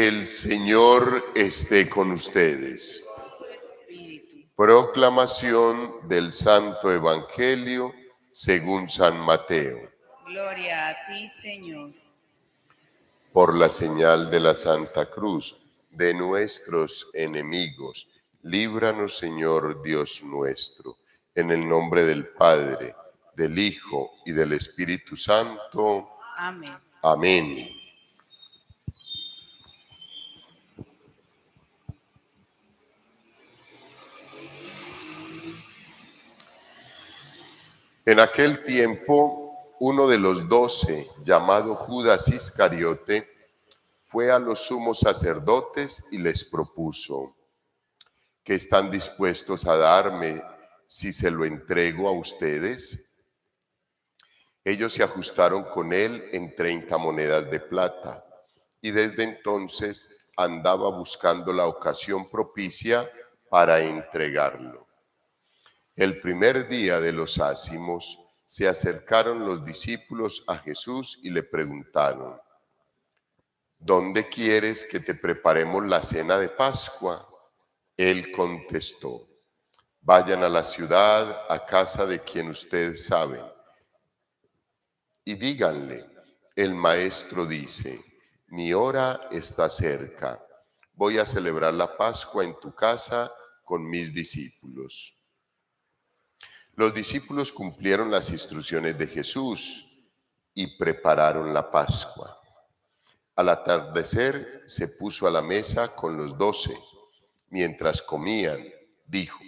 El Señor esté con ustedes. Su espíritu. Proclamación del Santo Evangelio según San Mateo. Gloria a ti, Señor. Por la señal de la Santa Cruz de nuestros enemigos, líbranos, Señor Dios nuestro, en el nombre del Padre, del Hijo y del Espíritu Santo. Amén. Amén. En aquel tiempo, uno de los 12, llamado Judas Iscariote, fue a los sumos sacerdotes y les propuso: ¿qué están dispuestos a darme si se lo entrego a ustedes? Ellos se ajustaron con él en 30 monedas de plata, y desde entonces andaba buscando la ocasión propicia para entregarlo. El primer día de los ázimos se acercaron los discípulos a Jesús y le preguntaron: ¿dónde quieres que te preparemos la cena de Pascua? Él contestó: vayan a la ciudad, a casa de quien ustedes saben, y díganle: el maestro dice, mi hora está cerca, voy a celebrar la Pascua en tu casa con mis discípulos. Los discípulos cumplieron las instrucciones de Jesús y prepararon la Pascua. Al atardecer se puso a la mesa con los 12. Mientras comían, dijo: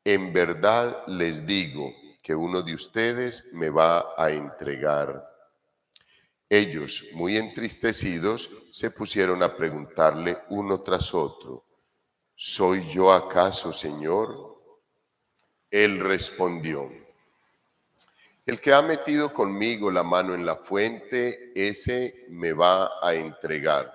en verdad les digo que uno de ustedes me va a entregar. Ellos, muy entristecidos, se pusieron a preguntarle uno tras otro: ¿soy yo acaso, Señor? Él respondió: el que ha metido conmigo la mano en la fuente, ese me va a entregar.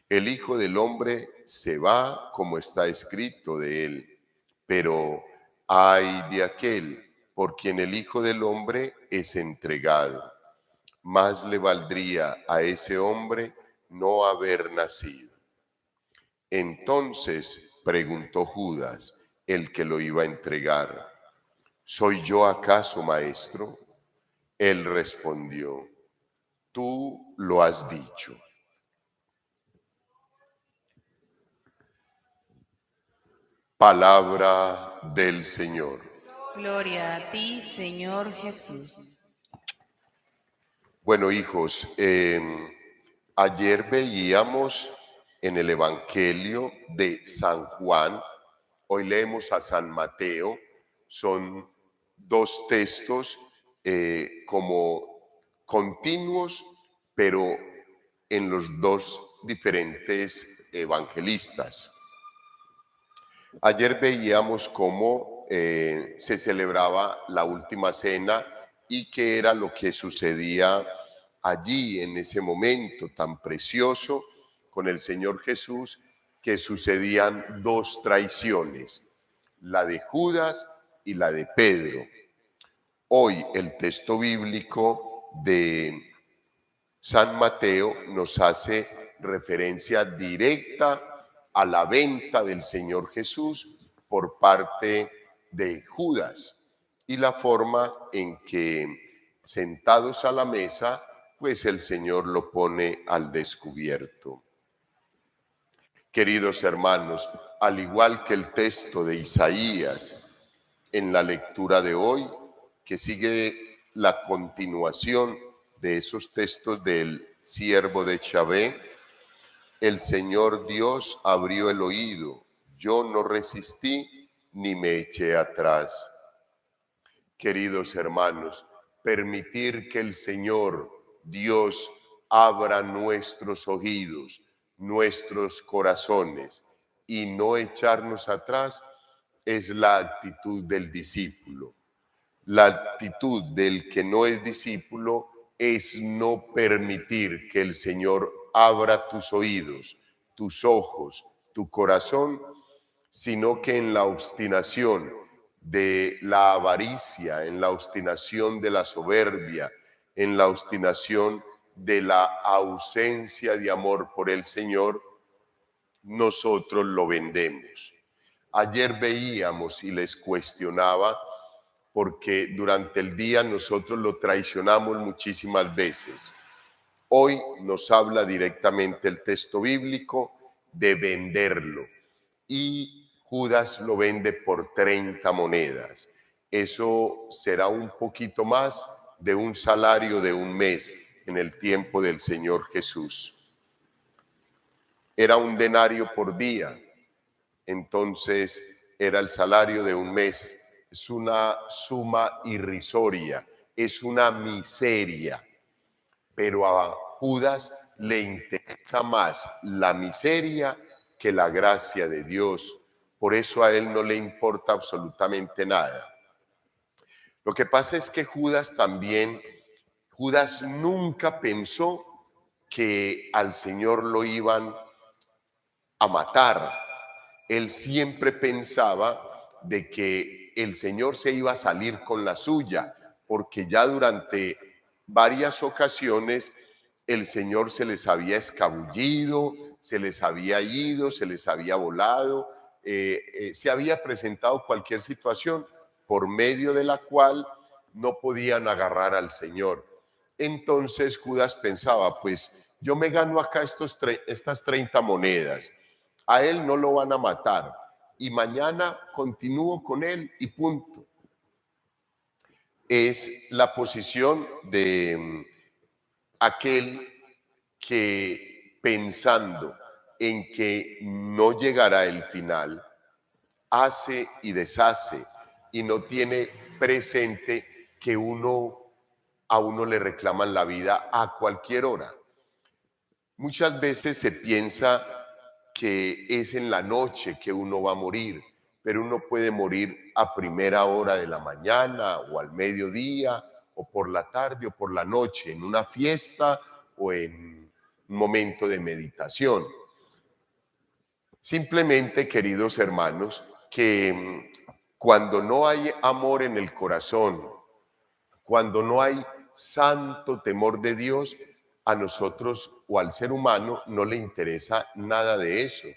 El Hijo del Hombre se va como está escrito de él, pero ay de aquel por quien el Hijo del Hombre es entregado. Más le valdría a ese hombre no haber nacido. Entonces preguntó Judas, el que lo iba a entregar: ¿soy yo acaso, maestro? Él respondió: tú lo has dicho. Palabra del Señor. Gloria a ti, Señor Jesús. Bueno, hijos, ayer veíamos en el Evangelio de San Juan, hoy leemos a San Mateo, son dos textos como continuos, pero en los dos diferentes evangelistas. Ayer veíamos cómo se celebraba la última cena y qué era lo que sucedía allí en ese momento tan precioso con el Señor Jesús, que sucedían dos traiciones, la de Judas y la de Pedro. Hoy el texto bíblico de San Mateo nos hace referencia directa a la venta del Señor Jesús por parte de Judas y la forma en que, sentados a la mesa, pues el Señor lo pone al descubierto. Queridos hermanos, al igual que el texto de Isaías en la lectura de hoy, que sigue la continuación de esos textos del siervo de Chavé, el Señor Dios abrió el oído, yo no resistí ni me eché atrás. Queridos hermanos, permitir que el Señor Dios abra nuestros oídos, nuestros corazones y no echarnos atrás es la actitud del discípulo. La actitud del que no es discípulo es no permitir que el Señor abra tus oídos, tus ojos, tu corazón, sino que en la obstinación de la avaricia, en la obstinación de la soberbia, en la obstinación de la ausencia de amor por el Señor, nosotros lo vendemos. Ayer veíamos y les cuestionaba porque durante el día nosotros lo traicionamos muchísimas veces. Hoy nos habla directamente el texto bíblico de venderlo y Judas lo vende por 30 monedas. Eso será un poquito más de un salario de un mes en el tiempo del Señor Jesús. Era un denario por día, entonces era el salario de un mes. Es una suma irrisoria, es una miseria, pero a Judas le interesa más la miseria que la gracia de Dios. Por eso a él no le importa absolutamente nada. Lo que pasa es que Judas nunca pensó que al Señor lo iban a matar. Él siempre pensaba de que el Señor se iba a salir con la suya, porque ya durante varias ocasiones el Señor se les había escabullido, se les había ido, se les había volado, se había presentado cualquier situación por medio de la cual no podían agarrar al Señor. Entonces Judas pensaba, pues yo me gano acá estas 30 monedas, a él no lo van a matar y mañana continúo con él y punto. Es la posición de aquel que pensando en que no llegará el final, hace y deshace y no tiene presente que a uno le reclaman la vida a cualquier hora. Muchas veces se piensa que es en la noche que uno va a morir, pero uno puede morir a primera hora de la mañana o al mediodía o por la tarde o por la noche, en una fiesta o en un momento de meditación. Simplemente, queridos hermanos, que cuando no hay amor en el corazón, cuando no hay santo temor de Dios, a nosotros o al ser humano no le interesa nada de eso.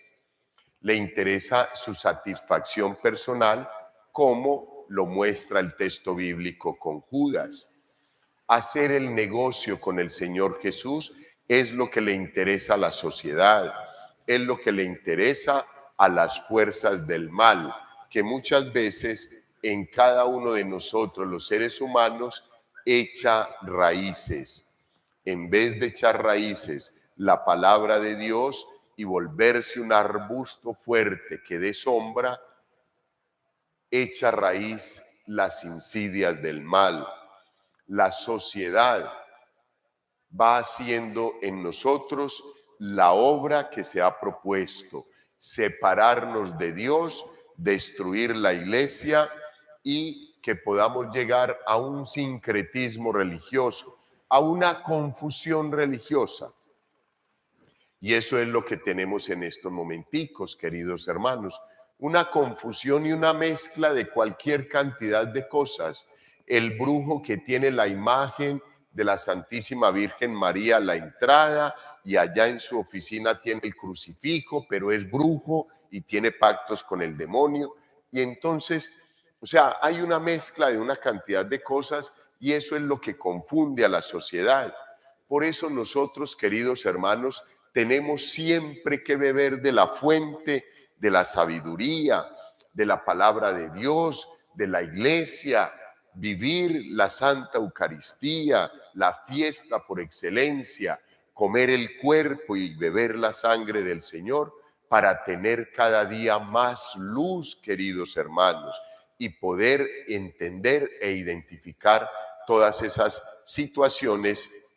Le interesa su satisfacción personal, como lo muestra el texto bíblico con Judas. Hacer el negocio con el Señor Jesús es lo que le interesa a la sociedad, es lo que le interesa a las fuerzas del mal, que muchas veces en cada uno de nosotros, los seres humanos, echa raíces. En vez de echar raíces la palabra de Dios y volverse un arbusto fuerte que dé sombra, echa raíz las insidias del mal. La sociedad va haciendo en nosotros la obra que se ha propuesto: separarnos de Dios, destruir la iglesia y que podamos llegar a un sincretismo religioso, a una confusión religiosa. Y eso es lo que tenemos en estos momenticos, queridos hermanos, una confusión y una mezcla de cualquier cantidad de cosas. El brujo que tiene la imagen de la Santísima Virgen María a la entrada y allá en su oficina tiene el crucifijo, pero es brujo y tiene pactos con el demonio. Y entonces, o sea, hay una mezcla de una cantidad de cosas y eso es lo que confunde a la sociedad. Por eso nosotros, queridos hermanos, tenemos siempre que beber de la fuente de la sabiduría, de la palabra de Dios, de la iglesia, vivir la Santa Eucaristía, la fiesta por excelencia, comer el cuerpo y beber la sangre del Señor para tener cada día más luz, queridos hermanos, y poder entender e identificar todas esas situaciones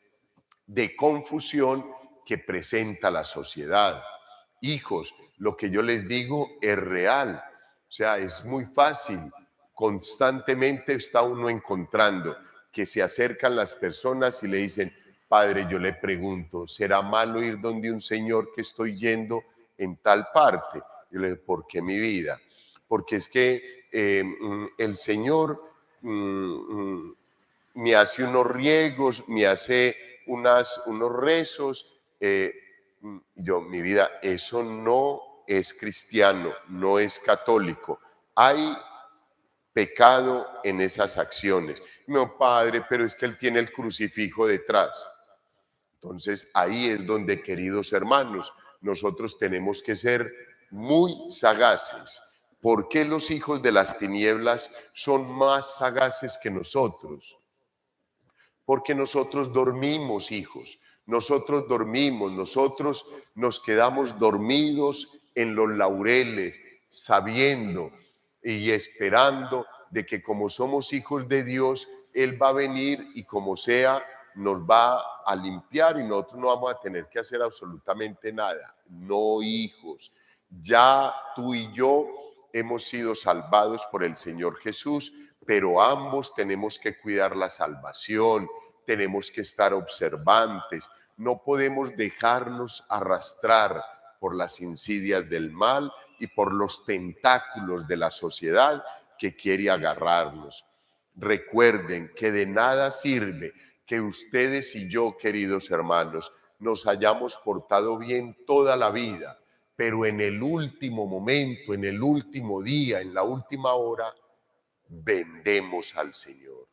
de confusión que presenta la sociedad. Hijos, lo que yo les digo es real, o sea, es muy fácil. Constantemente está uno encontrando que se acercan las personas y le dicen: Padre, yo le pregunto, ¿será malo ir donde un señor que estoy yendo en tal parte? Yo le digo: ¿por qué, mi vida? Porque es que el Señor me hace unos riegos, me hace unos rezos. Mi vida, eso no es cristiano, no es católico. Hay pecado en esas acciones. No, padre, pero es que él tiene el crucifijo detrás. Entonces ahí es donde, queridos hermanos, nosotros tenemos que ser muy sagaces. ¿Por qué los hijos de las tinieblas son más sagaces que nosotros? Porque nosotros dormimos, hijos. Nosotros dormimos, nosotros nos quedamos dormidos en los laureles, sabiendo y esperando de que como somos hijos de Dios, Él va a venir y como sea, nos va a limpiar y nosotros no vamos a tener que hacer absolutamente nada. No, hijos, ya tú y yo hemos sido salvados por el Señor Jesús, pero ambos tenemos que cuidar la salvación, tenemos que estar observantes, no podemos dejarnos arrastrar por las insidias del mal y por los tentáculos de la sociedad que quiere agarrarnos. Recuerden que de nada sirve que ustedes y yo, queridos hermanos, nos hayamos portado bien toda la vida, pero en el último momento, en el último día, en la última hora, vendemos al Señor.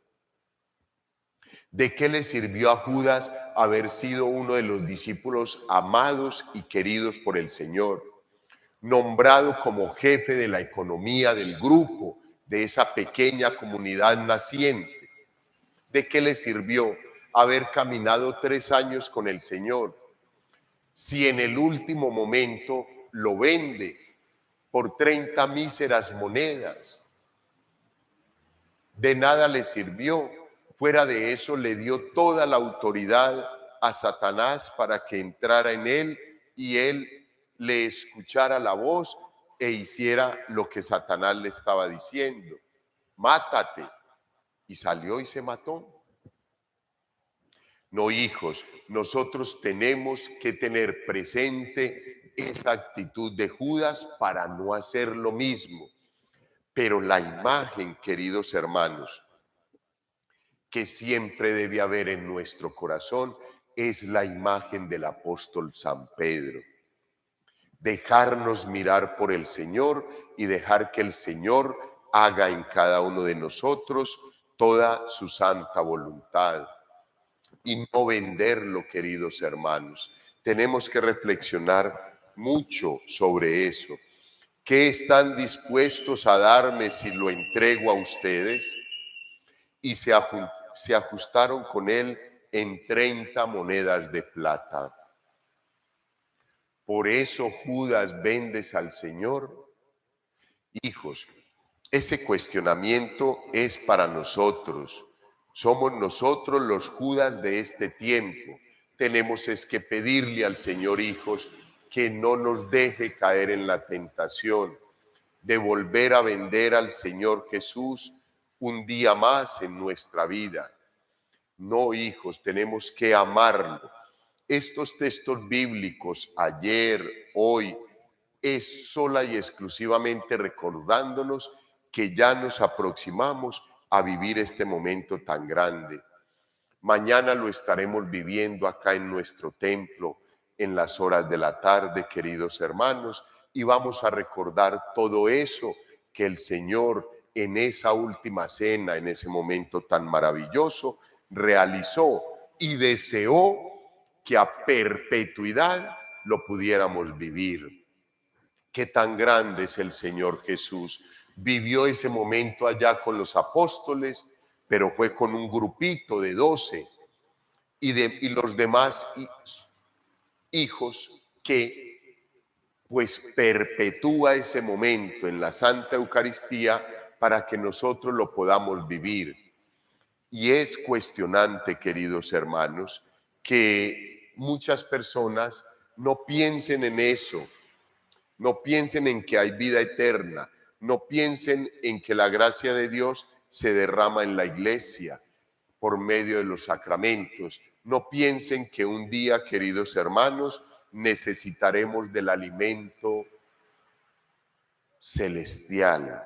¿De qué le sirvió a Judas haber sido uno de los discípulos amados y queridos por el Señor? Nombrado como jefe de la economía del grupo, de esa pequeña comunidad naciente. ¿De qué le sirvió haber caminado 3 años con el Señor si en el último momento lo vende por 30 míseras monedas? De nada le sirvió. Fuera de eso, le dio toda la autoridad a Satanás para que entrara en él y él le escuchara la voz e hiciera lo que Satanás le estaba diciendo. Mátate. Y salió y se mató. No, hijos, nosotros tenemos que tener presente esa actitud de Judas para no hacer lo mismo. Pero la imagen, queridos hermanos, que siempre debe haber en nuestro corazón es la imagen del apóstol San Pedro. Dejarnos mirar por el Señor y dejar que el Señor haga en cada uno de nosotros toda su santa voluntad. Y no venderlo, queridos hermanos. Tenemos que reflexionar mucho sobre eso. ¿Qué están dispuestos a darme si lo entrego a ustedes? Y se ajustaron con él en 30 monedas de plata. Por eso, Judas, ¿vendes al Señor? Hijos, ese cuestionamiento es para nosotros. Somos nosotros los Judas de este tiempo. Tenemos es que pedirle al Señor, hijos, que no nos deje caer en la tentación de volver a vender al Señor Jesús un día más en nuestra vida. No, hijos, tenemos que amarlo. Estos textos bíblicos, ayer, hoy, es sola y exclusivamente recordándonos que ya nos aproximamos a vivir este momento tan grande. Mañana lo estaremos viviendo acá en nuestro templo, en las horas de la tarde, queridos hermanos, y vamos a recordar todo eso que el Señor en esa última cena, en ese momento tan maravilloso, realizó y deseó que a perpetuidad lo pudiéramos vivir. Qué tan grande es el Señor Jesús. Vivió ese momento allá con los apóstoles, pero fue con un grupito de 12 y los demás hijos que pues perpetúa ese momento en la Santa Eucaristía para que nosotros lo podamos vivir. Y es cuestionante, queridos hermanos, que muchas personas no piensen en eso, no piensen en que hay vida eterna, no piensen en que la gracia de Dios se derrama en la iglesia por medio de los sacramentos. No piensen que un día, queridos hermanos, necesitaremos del alimento celestial,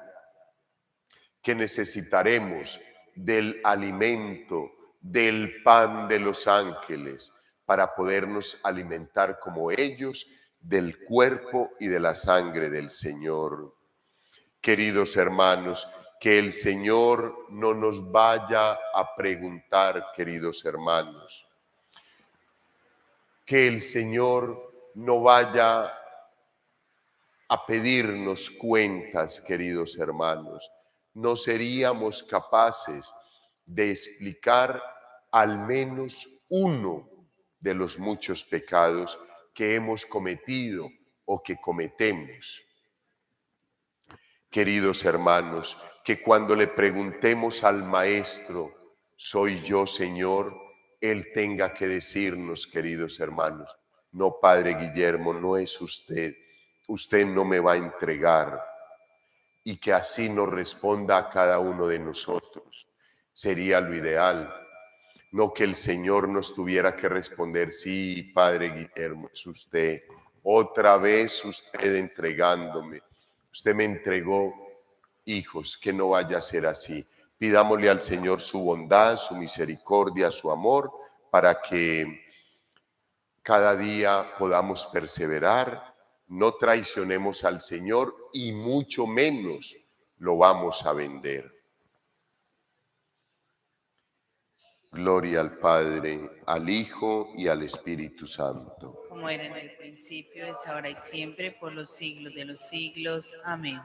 que necesitaremos del alimento del pan de los ángeles, para podernos alimentar como ellos del cuerpo y de la sangre del Señor. Queridos hermanos, que el Señor no nos vaya a preguntar, queridos hermanos, que el Señor no vaya a pedirnos cuentas, queridos hermanos. No seríamos capaces de explicar al menos uno de los muchos pecados que hemos cometido o que cometemos. Queridos hermanos, que cuando le preguntemos al Maestro, ¿soy yo, Señor?, Él tenga que decirnos, queridos hermanos, no, Padre Guillermo, no es usted. Usted no me va a entregar. Y que así nos responda a cada uno de nosotros. Sería lo ideal. No que el Señor nos tuviera que responder, sí, Padre Guillermo, es usted. Otra vez usted entregándome. Usted me entregó hijos, que no vaya a ser así. Pidámosle al Señor su bondad, su misericordia, su amor, para que cada día podamos perseverar, no traicionemos al Señor y mucho menos lo vamos a vender. Gloria al Padre, al Hijo y al Espíritu Santo. Como era en el principio, es ahora y siempre, por los siglos de los siglos. Amén.